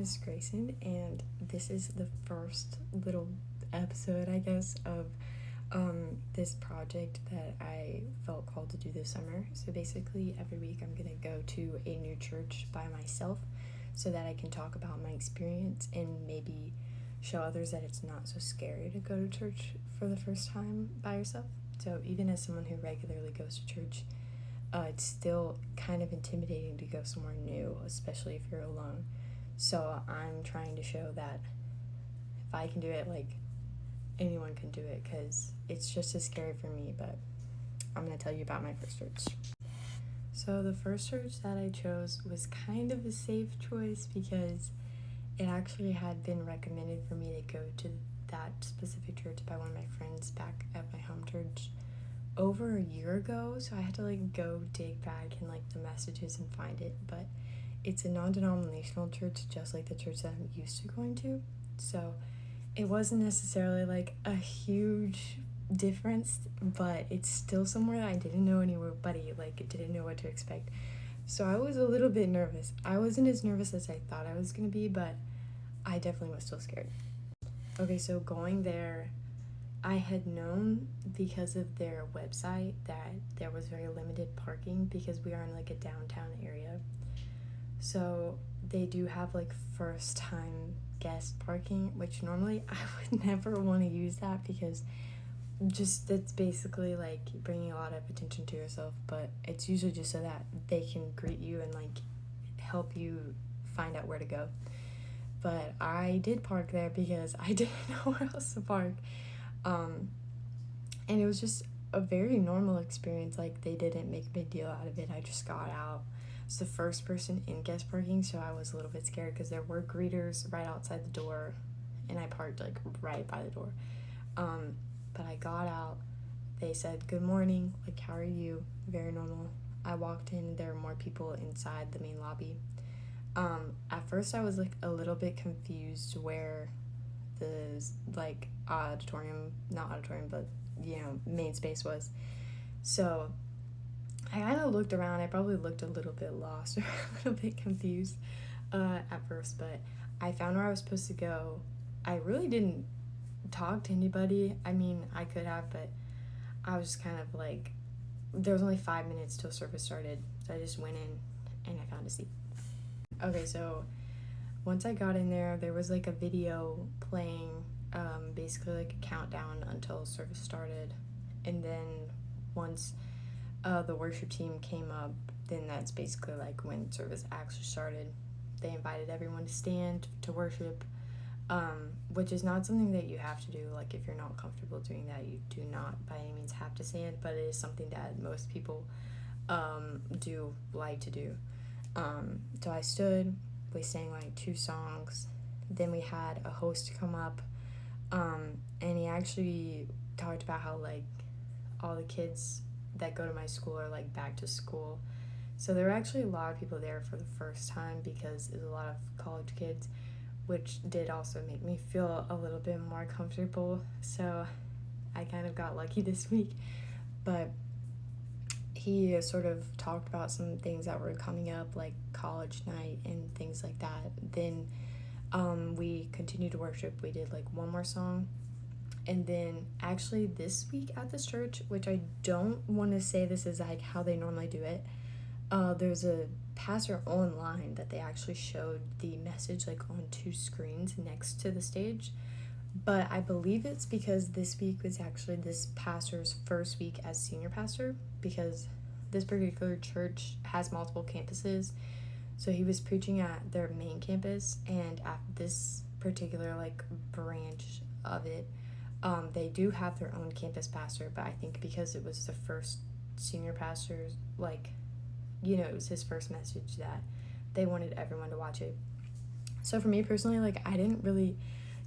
is Grayson, and this is the first little episode, I guess, of this project that I felt called to do this summer. So basically, every week I'm gonna go to a new church by myself so that I can talk about my experience and maybe show others that it's not so scary to go to church for the first time by yourself. So even as someone who regularly goes to church, it's still kind of intimidating to go somewhere new, especially if you're alone. So I'm trying to show that if I can do it, like, anyone can do it, because it's just as scary for me. But I'm going to tell you about my first church. So the first church that I chose was kind of a safe choice because it actually had been recommended for me to go to that specific church by one of my friends back at my home church over a year ago. So I had to go dig back in the messages and find it. But it's a non-denominational church, just like the church that I'm used to going to. So it wasn't necessarily a huge difference, but it's still somewhere I didn't know anybody, didn't know what to expect. So I was a little bit nervous. I wasn't as nervous as I thought I was gonna be, but I definitely was still scared. Okay, so going there, I had known because of their website that there was very limited parking because we are in a downtown area. So they do have first time guest parking, which normally I would never want to use that because just that's basically bringing a lot of attention to yourself. But it's usually just so that they can greet you and help you find out where to go. But I did park there because I didn't know where else to park. And it was just a very normal experience. They didn't make a big deal out of it. I just got out. I was the first person in guest parking, so I was a little bit scared because there were greeters right outside the door, and I parked right by the door. But I got out. They said, "Good morning, how are you?" Very normal. I walked in, there were more people inside the main lobby. At first I was a little bit confused where the main space was. So I kind of looked around. I probably looked a little bit lost or a little bit confused at first, but I found where I was supposed to go. I really didn't talk to anybody. I mean, I could have, but I was just kind of there was only 5 minutes till service started, so I just went in and I found a seat. Okay, so once I got in there was a video playing, basically a countdown until service started. And then once the worship team came up, then that's basically when service actually started. They invited everyone to stand to worship, which is not something that you have to do. If you're not comfortable doing that, you do not by any means have to stand, but it is something that most people do like to do. So I stood, we sang 2 songs, then we had a host come up, and he actually talked about how all the kids that go to my school are back to school. So there were actually a lot of people there for the first time because there's a lot of college kids, which did also make me feel a little bit more comfortable. So I kind of got lucky this week. But he sort of talked about some things that were coming up, like college night and things like that. Then we continued to worship. We did one more song. And then actually this week at this church, which I don't want to say this is how they normally do it, there's a pastor online that they actually showed the message on 2 screens next to the stage. But I believe it's because this week was actually this pastor's first week as senior pastor, because this particular church has multiple campuses. So he was preaching at their main campus, and at this particular branch of it, they do have their own campus pastor, but I think because it was the first senior pastor, it was his first message, that they wanted everyone to watch it. So for me personally, I didn't really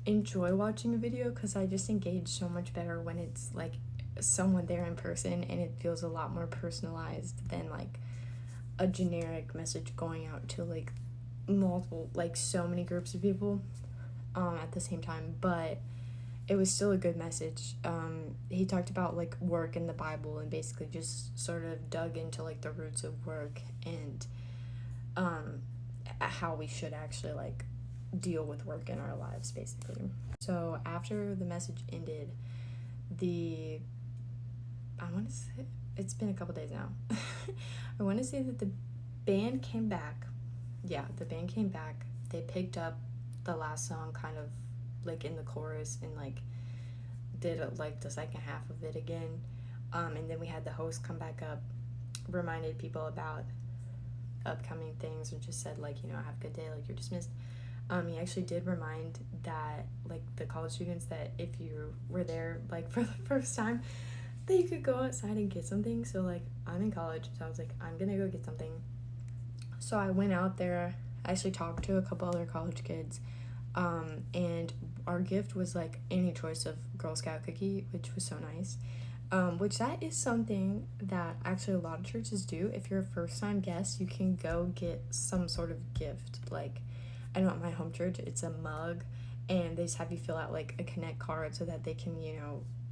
enjoy watching a video because I just engage so much better when it's someone there in person, and it feels a lot more personalized than a generic message going out to multiple so many groups of people at the same time. But it was still a good message. He talked about work in the Bible and basically just sort of dug into the roots of work and how we should actually deal with work in our lives, basically. So after the message ended, I want to say, it's been a couple days now. I want to say that the band came back. Yeah, the band came back. They picked up the last song kind of like in the chorus and like did like the second half of it again. And then we had the host come back up, reminded people about upcoming things, and just said like, have a good day, like you're dismissed. He actually did remind that like the college students that if you were there like for the first time, that you could go outside and get something. So like I'm in college, so I was like, I'm gonna go get something. So I went out there. I actually talked to a couple other college kids, and our gift was like any choice of Girl Scout cookie, which was so nice. Which that is something that actually a lot of churches do. If you're a first time guest, you can go get some sort of gift. Like, I know at my home church, it's a mug, and they just have you fill out like a Connect card so that they can,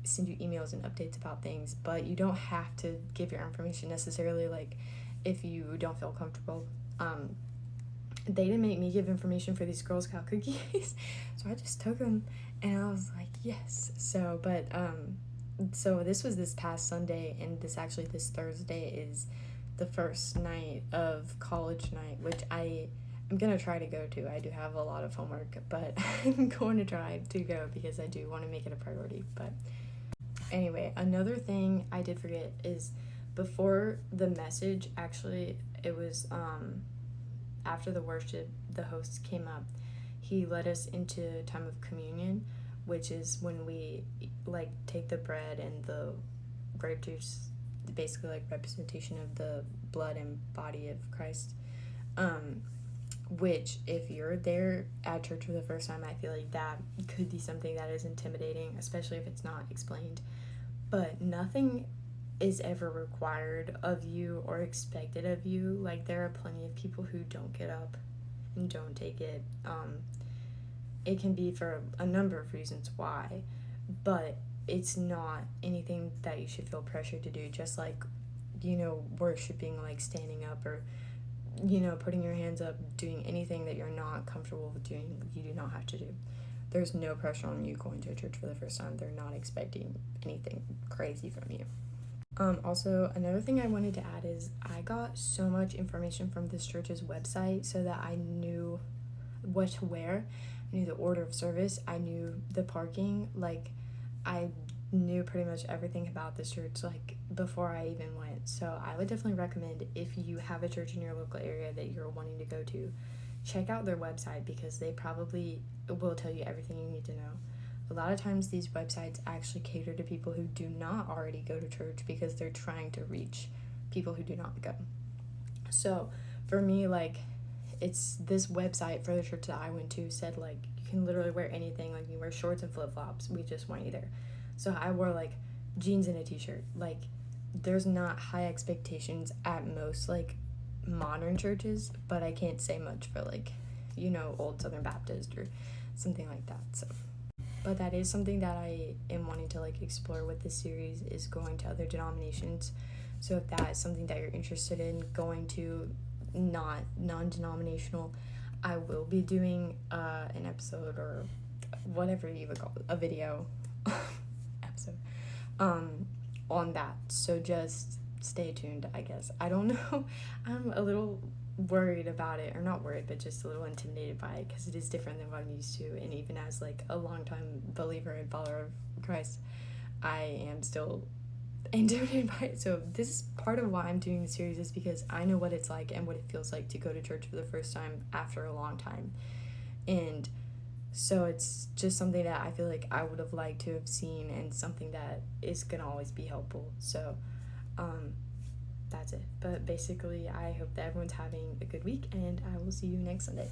send you emails and updates about things. But you don't have to give your information necessarily, like, if you don't feel comfortable. They didn't make me give information for these Girl Scout cookies, so I just took them, and I was like, yes. So this was this past Sunday, and this Thursday is the first night of college night, which I'm gonna try to go to. I do have a lot of homework, but I'm going to try to go because I do want to make it a priority. But anyway, another thing I did forget is before the message, actually, it was after the worship, the host came up. He led us into time of communion, which is when we like take the bread and the grape juice, basically like representation of the blood and body of Christ. Which if you're there at church for the first time, I feel like that could be something that is intimidating, especially if it's not explained. But nothing is ever required of you or expected of you. Like, there are plenty of people who don't get up and don't take it. It can be for a number of reasons why, but it's not anything that you should feel pressured to do. Just like, worshiping, like standing up or, putting your hands up, doing anything that you're not comfortable with doing, you do not have to do. There's no pressure on you going to a church for the first time. They're not expecting anything crazy from you. Also, another thing I wanted to add is I got so much information from this church's website so that I knew what to wear. I knew the order of service. I knew the parking. Like, I knew pretty much everything about this church, like, before I even went. So I would definitely recommend, if you have a church in your local area that you're wanting to go to, check out their website because they probably will tell you everything you need to know. A lot of times these websites actually cater to people who do not already go to church because they're trying to reach people who do not go. So for me, like, it's this website for the church that I went to said, like, you can literally wear anything. Like, you wear shorts and flip-flops. We just want you there. So I wore, like, jeans and a t-shirt. Like, there's not high expectations at most, like, modern churches, but I can't say much for, like, old Southern Baptist or something like that. So, but that is something that I am wanting to, like, explore with this series, is going to other denominations. So if that is something that you're interested in, going to non-denominational, I will be doing an episode, or whatever you would call it, a video episode on that. So just stay tuned, I guess. I don't know. I'm a little worried about it, or not worried, but just a little intimidated by it, because it is different than what I'm used to. And even as, like, a longtime believer and follower of Christ, I am still intimidated by it. So this is part of why I'm doing the series, is because I know what it's like and what it feels like to go to church for the first time after a long time. And so it's just something that I feel like I would have liked to have seen, and something that is gonna always be helpful. So that's it. But basically, I hope that everyone's having a good week, and I will see you next Sunday.